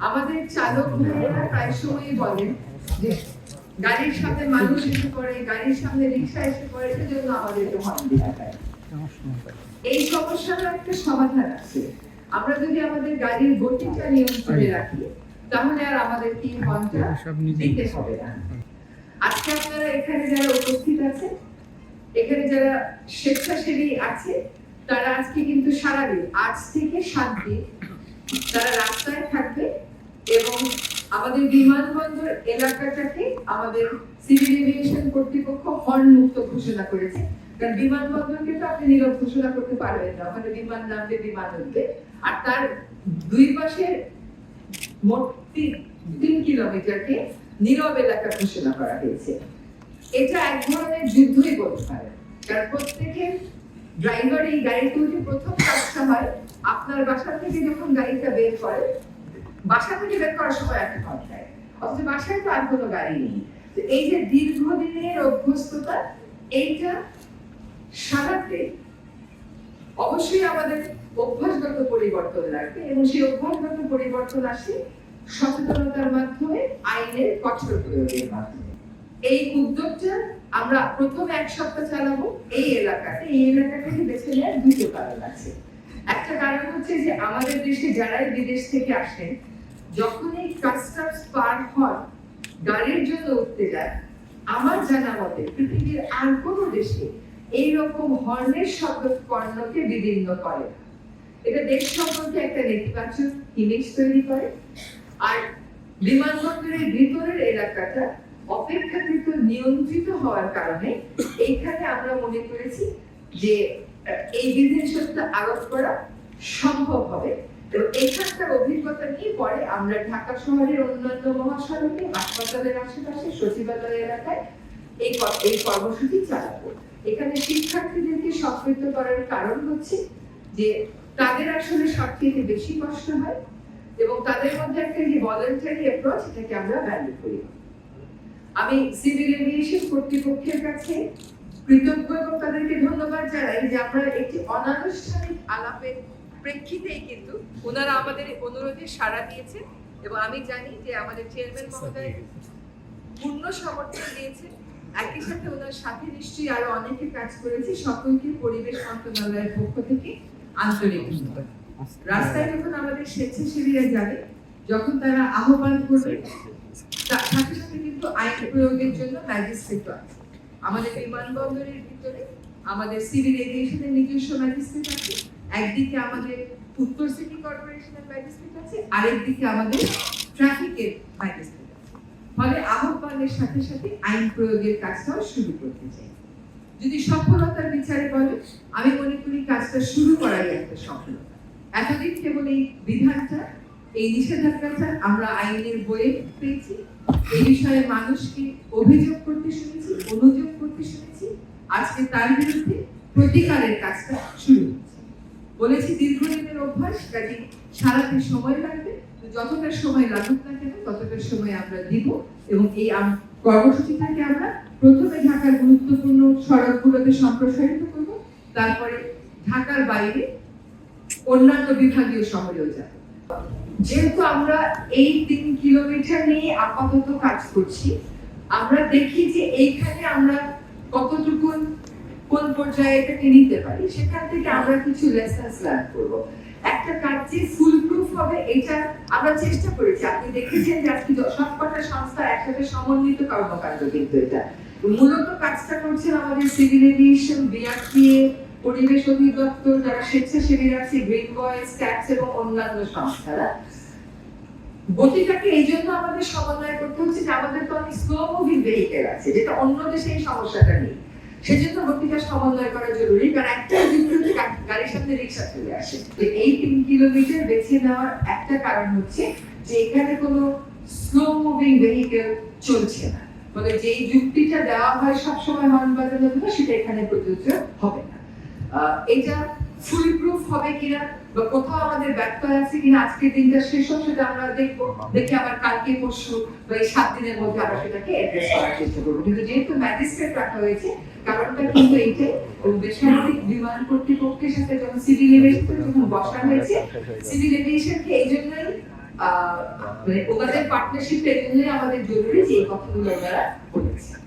আমাদের চালক ভাইয়েরা প্রায় সময়ই বলেন যে গাড়ির সামনে মানুষ এসে পড়ে, গাড়ির সামনে রিক্সা এসে পড়ে, সেজন্য আমাদেরকে হর্ন দিতে হয়। এই সমস্যার একটা সমাধান আছে। আমরা যদি আমাদের গাড়ির গতিটা নিয়ন্ত্রণে রাখি, তাহলে আর আমাদের কি হর্নটা দিতে হবে না। আজকে আপনারা এখানে যারা উপস্থিত আছেন, এখানে যারা স্বেচ্ছাসেবী আছে, তারা আজকে কিন্তু সারাদিন, আজ থেকে 7 দিন তারা রাস্তায় থাকবে এবং আমাদের বিমানবন্দর এলাকাটাকে আমাদের সিভিল এভিয়েশন কর্তৃপক্ষ হর্ন মুক্ত ঘোষণা করেছে। কারণ বিমানবন্দরকে তো আপনি নীরব ঘোষণা করতে পারবেন না, ওখানে বিমান নামবে, বিমান উঠবে, আর তার দুই পাশে মোট 3 কিলোমিটারকে নীরব এলাকা ঘোষণা করা হয়েছে। এটা এক ধরনের যুদ্ধই বলতে পারে, কারণ প্রত্যেকের ড্রাইভার এই গাড়ি তুলতে প্রথম কাজটা হয়, আপনার বাসা থেকে যখন গাড়িটা বের করে, বাসা থেকে বের করার সময় একটা হর্ন দেয়, অথচ বাসায় তো আর কোনো গাড়ি নেই। তো এই যে দীর্ঘদিনের অভ্যস্ততা, এইটা সারাতে অবশ্যই আমাদের অভ্যাসগত পরিবর্তন লাগবে, এবং সেই অভ্যাসগত পরিবর্তন আসে সচেতনতার মাধ্যমে, আইনের কঠোর প্রয়োগের মাধ্যমে। এই উদ্যোগটা আমরা প্রথমে 1 সপ্তাহ চালাবো এই এলাকাতে। এই এলাকাটাকে বেছে নেওয়ার 2টো কারণ আছে। একটা কারণ হচ্ছে যে আমাদের দেশে যারাই বিদেশ থেকে আসেন, যখনই কাস্টমস পার হন, গাড়ির জন্য উঠতে যায়, আমার জানা মতে পৃথিবীর আর কোনো দেশে এইরকম হর্নের শব্দ কর্ণকে বিদীর্ণ করে। এটা দেশ সম্পর্কে একটা নেতিবাচক ইমেজ তৈরি করে। আর বিমানবন্দরের ভিতরের এলাকাটা অপেক্ষাকৃত নিয়ন্ত্রিত হওয়ার কারণে এইখানে আমরা মনে করেছি যে এই বিধিনিষেধটা আরোপ করা সম্ভব হবে। এবং এখানকার অভিজ্ঞতা নিয়ে পরে আমরা ঢাকা শহরের অন্যান্য মহাসড়কে, হাসপাতালের আশেপাশে, সচিবালয় এলাকায় এই কর্মসূচি চালাবো। এখানে শিক্ষার্থীদেরকে সম্পৃক্ত করার কারণ হচ্ছে যে তাদের আসলে সবথেকে বেশি কষ্ট হয়, এবং তাদের মধ্যে একটা যে ভলান্টারি অ্যাপ্রোচ, এটাকে আমরা ভ্যালু করি। আমি সিভিল এভিয়েশন কর্তৃপক্ষের কাছে কৃতজ্ঞ এবং তাদেরকে ধন্যবাদ জানাই যে আমরা একটি অনানুষ্ঠানিক আলাপের প্রেক্ষিতেই কিন্তু ওনারা আমাদের অনুরোধে সাড়া দিয়েছেন, এবং আমি জানি যে আমাদের চেয়ারম্যান মহোদয় পূর্ণ সমর্থন দিয়েছেন। একই সাথে ওনার সাথে নিশ্চয়ই আরো অনেকে কাজ করেছে। সকলকে পরিবেশ মন্ত্রণালয়ের পক্ষ থেকে আন্তরিক ধন্যবাদ। রাস্তায় যখন আমাদের স্বেচ্ছাসেবীরা যাবে, যখন তারা আহ্বান করবে, তার সাথে সাথে কিন্তু আইন প্রয়োগের জন্য ম্যাজিস্ট্রেট আছে। আমাদের বিমানবন্দরের ভিতরে আমাদের সিভিল এভিয়েশনের নিজস্ব ম্যাজিস্ট্রেট আছে, একদিকে আমাদের উত্তর সিটি কর্পোরেশনের ম্যাজিস্ট্রেট আছে, আরেকদিকে আমাদের ট্রাফিকের ম্যাজিস্ট্রেট আছে। ফলে আহ্বানের সাথে সাথে আইন প্রয়োগের কাজটাও শুরু করতে চাই। যদি সফলতার বিচারে বলে, আমি মনে করি কাজটা শুরু করাই একটা সফলতা। এতদিন কেবল এই বিধানটা, এই নিষেধাজ্ঞাটা আমরা আইনের বইয়ে পেয়েছি, এই বিষয়ে মানুষকে অভিযোগ করতে শুনেছি, অনুযোগ করতে শুনেছি। আজকে তার বিরুদ্ধে প্রতিকারের কাজটা শুরু হচ্ছে। বলেছি দীর্ঘদিনের অভ্যাস, কাজে সারাতে সময় লাগবে, যতটা সময় লাগুক না কেন ততটা সময় আমরা দিব। এবং এই কর্মসূচিটাকে আমরা প্রথমে ঢাকার গুরুত্বপূর্ণ সড়কগুলোতে সম্প্রসারিত করব, তারপরে ঢাকার বাইরে অন্যান্য বিভাগীয় শহরেও যাব। যেহেতু আমরা এই 3 কিলোমিটার নিয়ে আপাতত কাজ করছি, আমরা দেখি যে এইখানে আমরা কতটুকু কোন পর্যায়ে এটাকে নিতে পারি, সেখান থেকে আমরা কিছু লেসন্স লার্ন করব। একটা কাজ যে ফুল প্রুফ হবে, এটা আমরা চেষ্টা করেছি। আপনি দেখেছেন যে আজকে সবকটা সংস্থা একসাথে সমন্বিত কর্মকাণ্ড, কিন্তু এটা মূলত কাজটা করছেন আমাদের সিভিল এভিয়েশন, বিআরটিএ, পরিবেশ অধিদপ্তর, যারা স্বেচ্ছাসেবীরা আছে, গ্রিন বয়েজ, ট্যাক্স এবং অন্যান্য সংস্থারা। গতিটাকে এই জন্য আমাদের সমন্বয় করতে হচ্ছে যে আমাদের তো অনেক স্লো মুভিং ভেহিকেল আছে, যেটা অন্য দেশে এই সমস্যাটা নেই। সেজন্য গতিটা সমন্বয় করা জরুরি, কারণ একটা যুদ্ধে গাড়ির সামনে রিক্সা চলে আসে। এই 3 কিলোমিটার বেছে নেওয়ার একটা কারণ হচ্ছে যে এখানে কোনো স্লো মুভিং ভেহিকেল চলছে না, ফলে যেই যুক্তিটা দেওয়া হয় সবসময় হর্ন বাজানোর জন্য, সেটা এখানে প্রযোজ্য হবে না। এটা ফুল প্রুফ হবে কিনা বা কোথাও আমাদের ব্যর্থ আছে কিনা, আজকের দিনটা শেষ হোক, সেটা আমরা দেখবো। দেখে আবার কালকে পরশু বা এই 7 দিনের মধ্যে আমরা সেটাকে অ্যাড্রেস করার চেষ্টা করবো। কিন্তু যেহেতু ম্যাজিস্ট্রেট রাখা হয়েছে, কারণটা কিন্তু এইটাই। বেসামরিক বিমান কর্তৃপক্ষের সাথে যখন সিভিল এভিয়েশন যখন বসা হয়েছে, সিভিল এভিয়েশনকে এই জন্যই মানে ওনাদের পার্টনারশিপটা এই জন্যই আমাদের জরুরি যে এই কথাগুলো ওনারা বলেছে।